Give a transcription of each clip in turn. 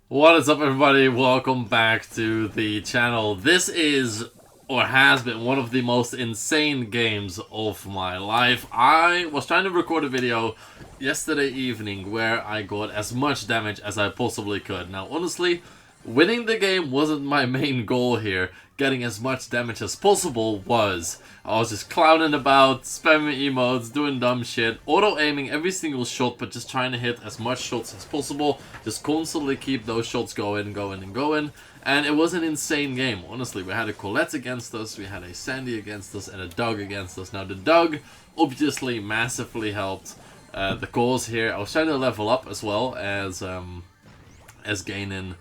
What is up, everybody? Welcome back to the channel. This is, or has been, one of the most insane games of my life. I was trying to record a video yesterday evening where I got as much damage as I possibly could. Now, honestly, winning the game wasn't my main goal here. Getting as much damage as possible was. I was just clowning about, spamming emotes, doing dumb shit, auto-aiming every single shot, but just trying to hit as much shots as possible. Just constantly keep those shots going. And it was an insane game, honestly. We had a Colette against us, we had a Sandy against us, and a Doug against us. Now, the Doug obviously massively helped the cause here. I was trying to level up as well as gaining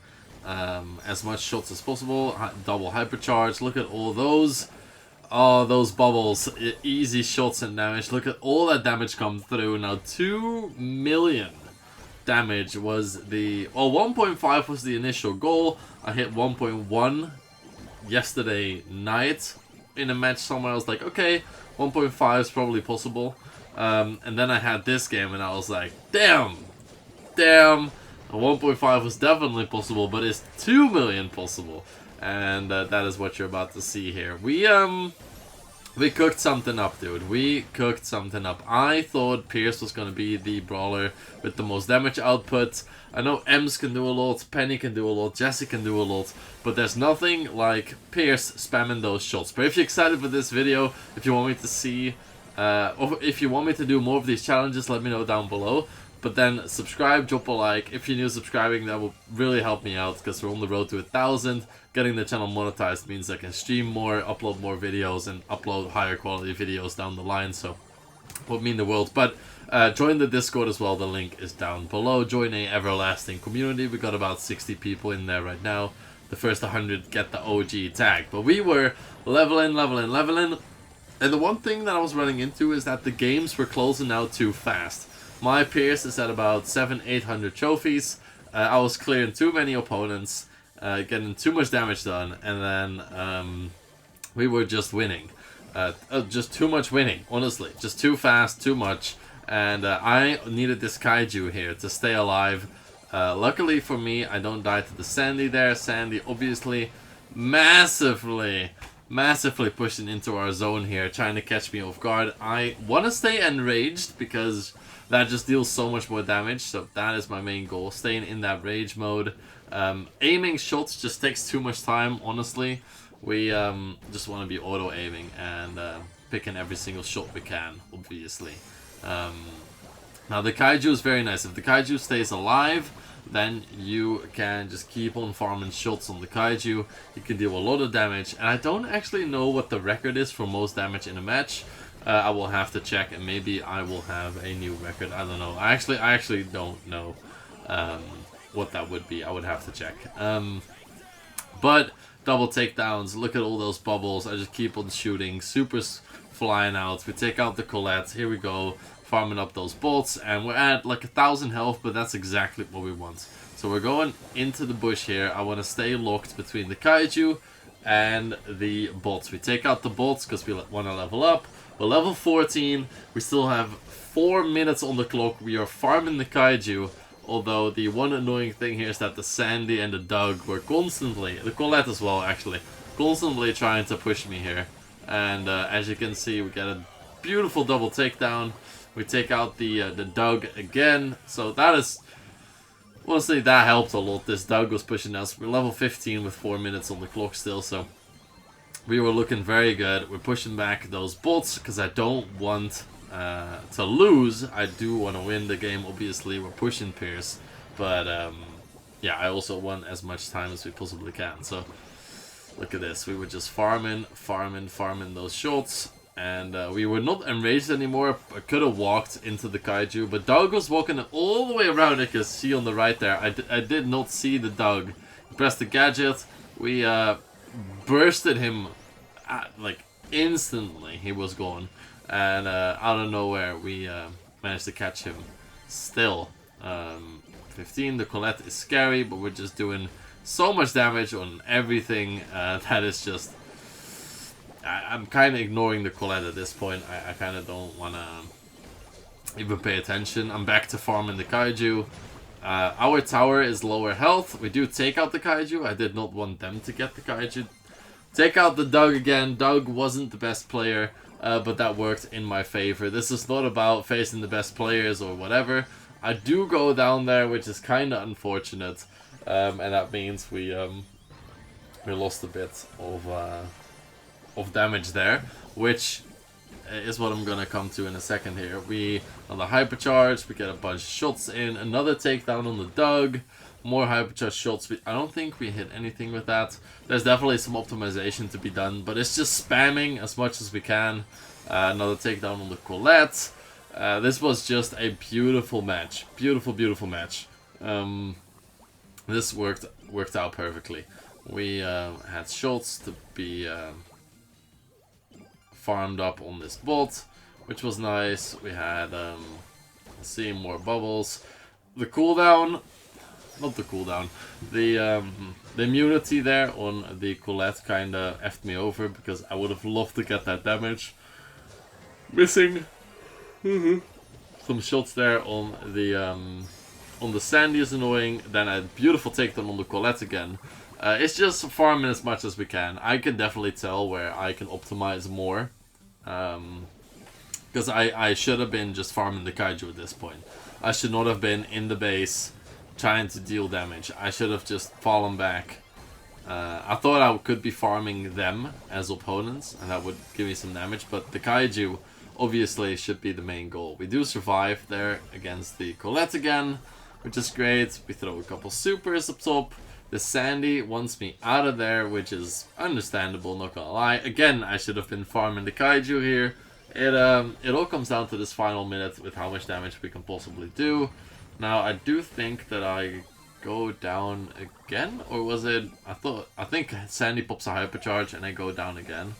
as much shots as possible. Double hypercharge. Look at all those. Oh, those bubbles. Easy shots and damage. Look at all that damage come through. Now, 2 million damage was the... Well, 1.5 was the initial goal. I hit 1.1 yesterday night in a match somewhere. I was like, okay, 1.5 is probably possible. And then I had this game and I was like, damn. 1.5 was definitely possible, but is 2 million possible? And that is what you're about to see here. We cooked something up, dude. We cooked something up. I thought Pierce was going to be the brawler with the most damage output. I know Ems can do a lot, Penny can do a lot, Jessie can do a lot, but there's nothing like Pierce spamming those shots. But if you're excited for this video, if you want me to see, or if you want me to do more of these challenges, let me know down below. But then subscribe, drop a like. If you're new subscribing, that will really help me out because we're on the road to 1,000. Getting the channel monetized means I can stream more, upload more videos, and upload higher quality videos down the line. So it would mean the world. But join the Discord as well. The link is down below. Join a everlasting community. We got about 60 people in there right now. The first 100 get the OG tag. But we were leveling. And the one thing that I was running into is that the games were closing out too fast. My Pierce is at about 700-800 trophies. I was clearing too many opponents, getting too much damage done, and then we were just winning. Just too much winning, honestly. Just too fast, too much. And I needed this Kaiju here to stay alive. Luckily for me, I don't die to the Sandy there. Sandy obviously massively pushing into our zone here, trying to catch me off guard. I want to stay enraged because that just deals so much more damage, so that is my main goal, staying in that rage mode. Aiming shots just takes too much time, honestly. We just want to be auto-aiming and picking every single shot we can, obviously. Now the Kaiju is very nice. If the Kaiju stays alive, then you can just keep on farming shots on the Kaiju. You can deal a lot of damage, and I don't actually know what the record is for most damage in a match. I will have to check, and maybe I will have a new record. I don't know. I actually don't know what that would be. I would have to check. But double takedowns. Look at all those bubbles. I just keep on shooting. Supers flying out. We take out the Colette. Here we go. Farming up those bolts, and we're at like 1,000 health, but that's exactly what we want. So we're going into the bush here. I want to stay locked between the Kaiju and the bots. We take out the bots because we want to level up. We're level 14. We still have 4 minutes on the clock. We are farming the Kaiju. Although the one annoying thing here is that the Sandy and the Doug were constantly, the Colette as well actually, constantly trying to push me here. And as you can see, we get a beautiful double takedown. We take out the Doug again. So that is, honestly, that helped a lot. This Doug was pushing us. We're level 15 with 4 minutes on the clock still, so we were looking very good. We're pushing back those bots because I don't want to lose. I do want to win the game, obviously. We're pushing Pierce, but yeah, I also want as much time as we possibly can. So look at this. We were just farming those shots. And we were not enraged anymore. I could have walked into the Kaiju, but Doug was walking all the way around it. You can see on the right there. I did not see the Doug. Pressed the gadget. We bursted him like instantly. He was gone. And out of nowhere, we managed to catch him. Still, 15. The Colette is scary, but we're just doing so much damage on everything that is just... I'm kind of ignoring the Colette at this point. I kind of don't want to even pay attention. I'm back to farming the Kaiju. Our tower is lower health. We do take out the kaiju. I did not want them to get the kaiju. Take out the Doug again. Doug wasn't the best player, but that worked in my favor. This is not about facing the best players or whatever. I do go down there, which is kind of unfortunate, and that means we lost a bit of damage there, which is what I'm gonna come to in a second here. We, on the hypercharge, we get a bunch of shots in, another takedown on the Doug, more hypercharge shots. I don't think we hit anything with that. There's definitely some optimization to be done, but it's just spamming as much as we can. Another takedown on the Colette. This was just a beautiful match. Beautiful match. This worked out perfectly. We had shots to be farmed up on this bot, which was nice. We had see more bubbles. The cooldown, not the cooldown, the immunity there on the Colette kinda effed me over because I would have loved to get that damage. Missing some shots there on the Sandy is annoying. Then a beautiful takedown on the Colette again. It's just farming as much as we can. I can definitely tell where I can optimize more. Because I should have been just farming the kaiju at this point. I should not have been in the base trying to deal damage. I should have just fallen back. I thought I could be farming them as opponents, and that would give me some damage, but the kaiju obviously should be the main goal. We do survive there against the Colette again, which is great. We throw a couple supers up top. The Sandy wants me out of there, which is understandable, not gonna lie. Again, I should have been farming the kaiju here. It all comes down to this final minute with how much damage we can possibly do. Now, I do think that I go down again, or was it? I think Sandy pops a hypercharge and I go down again.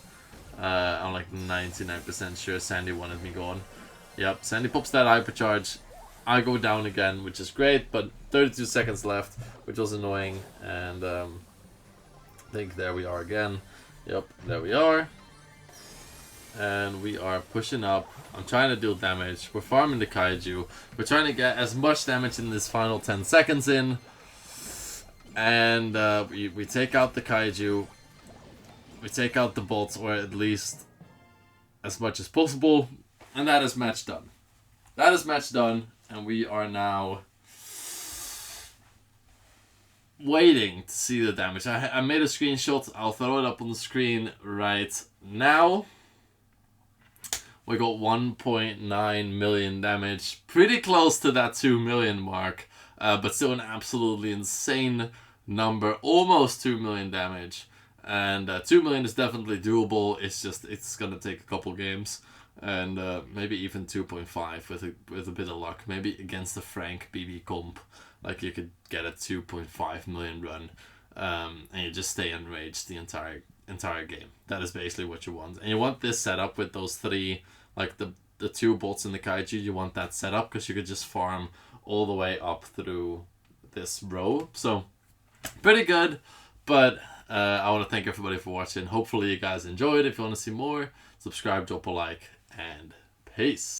I'm like 99% sure Sandy wanted me gone. Yep, Sandy pops that hypercharge. I go down again, which is great, but 32 seconds left, which was annoying, and I think there we are again. Yep, there we are. And we are pushing up. I'm trying to deal damage. We're farming the kaiju. We're trying to get as much damage in this final 10 seconds in. And we take out the kaiju. We take out the bots, or at least as much as possible. And that is match done. That is match done. And we are now waiting to see the damage. I made a screenshot. I'll throw it up on the screen right now. We got 1.9 million damage. Pretty close to that 2 million mark. But still an absolutely insane number. Almost 2 million damage. And 2 million is definitely doable. It's going to take a couple games. And maybe even 2.5 with a bit of luck. Maybe against the Frank BB comp, like you could get a 2.5 million run, and you just stay enraged the entire game. That is basically what you want, and you want this setup with those three, like the two bots in the kaiju. You want that setup because you could just farm all the way up through this row. So pretty good, but I want to thank everybody for watching. Hopefully you guys enjoyed. If you want to see more, subscribe, drop a like. And peace.